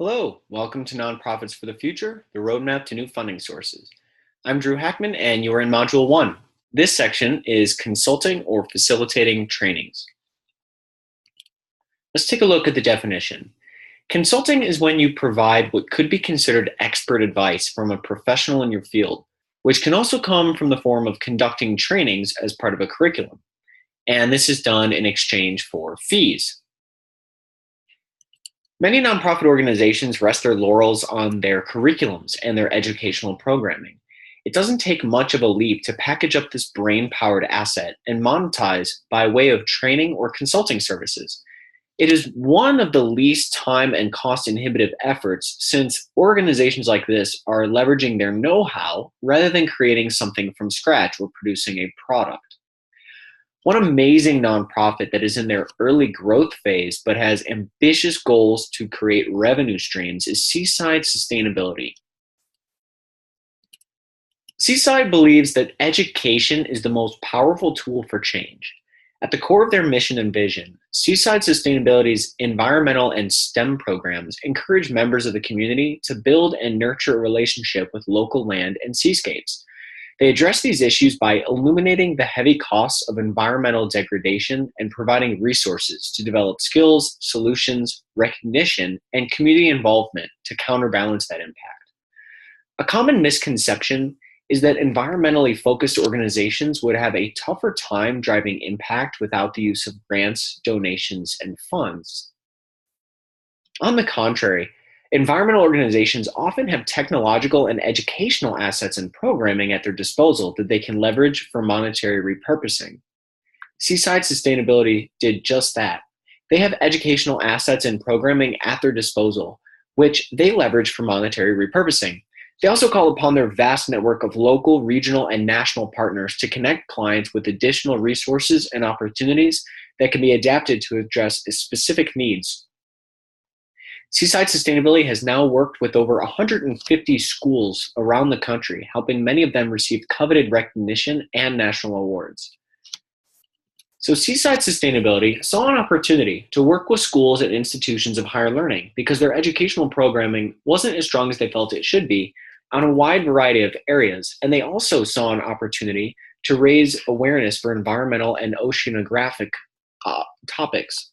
Hello, welcome to Nonprofits for the Future, the roadmap to new funding sources. I'm Drew Hackman, and you're in Module 1. This section is consulting or facilitating trainings. Let's take a look at the definition. Consulting is when you provide what could be considered expert advice from a professional in your field, which can also come from the form of conducting trainings as part of a curriculum. And this is done in exchange for fees. Many nonprofit organizations rest their laurels on their curriculums and their educational programming. It doesn't take much of a leap to package up this brain-powered asset and monetize by way of training or consulting services. It is one of the least time and cost inhibitive efforts, since organizations like this are leveraging their know-how rather than creating something from scratch or producing a product. One amazing nonprofit that is in their early growth phase but has ambitious goals to create revenue streams is Seaside Sustainability. Seaside believes that education is the most powerful tool for change. At the core of their mission and vision, Seaside Sustainability's environmental and STEM programs encourage members of the community to build and nurture a relationship with local land and seascapes. They address these issues by illuminating the heavy costs of environmental degradation and providing resources to develop skills, solutions, recognition, and community involvement to counterbalance that impact. A common misconception is that environmentally focused organizations would have a tougher time driving impact without the use of grants, donations, and funds. On the contrary, environmental organizations often have technological and educational assets and programming at their disposal that they can leverage for monetary repurposing. Seaside Sustainability did just that. They have educational assets and programming at their disposal, which they leverage for monetary repurposing. They also call upon their vast network of local, regional, and national partners to connect clients with additional resources and opportunities that can be adapted to address specific needs. Seaside Sustainability has now worked with over 150 schools around the country, helping many of them receive coveted recognition and national awards. So Seaside Sustainability saw an opportunity to work with schools and institutions of higher learning because their educational programming wasn't as strong as they felt it should be on a wide variety of areas, and they also saw an opportunity to raise awareness for environmental and oceanographic topics.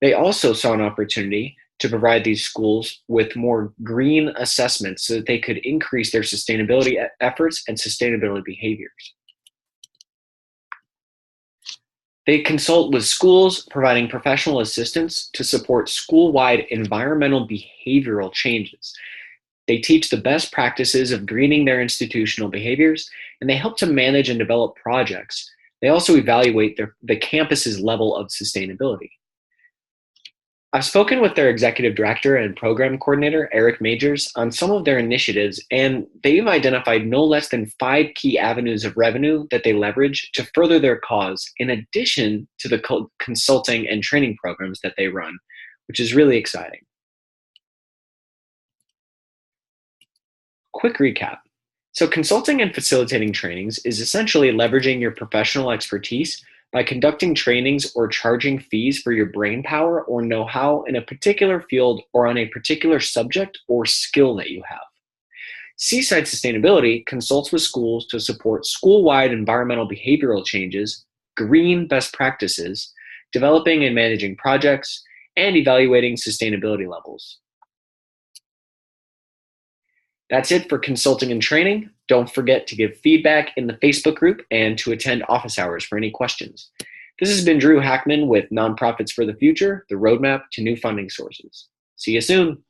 They also saw an opportunity to provide these schools with more green assessments so that they could increase their sustainability efforts and sustainability behaviors. They consult with schools, providing professional assistance to support school-wide environmental behavioral changes. They teach the best practices of greening their institutional behaviors, and they help to manage and develop projects. They also evaluate the campus's level of sustainability. I've spoken with their executive director and program coordinator, Eric Majors, on some of their initiatives, and they've identified no less than 5 key avenues of revenue that they leverage to further their cause, in addition to the consulting and training programs that they run, which is really exciting. Quick recap. So consulting and facilitating trainings is essentially leveraging your professional expertise by conducting trainings or charging fees for your brain power or know-how in a particular field or on a particular subject or skill that you have. Seaside Sustainability consults with schools to support school-wide environmental behavioral changes, green best practices, developing and managing projects, and evaluating sustainability levels. That's it for consulting and training. Don't forget to give feedback in the Facebook group and to attend office hours for any questions. This has been Drew Hackman with Nonprofits for the Future, the roadmap to new funding sources. See you soon.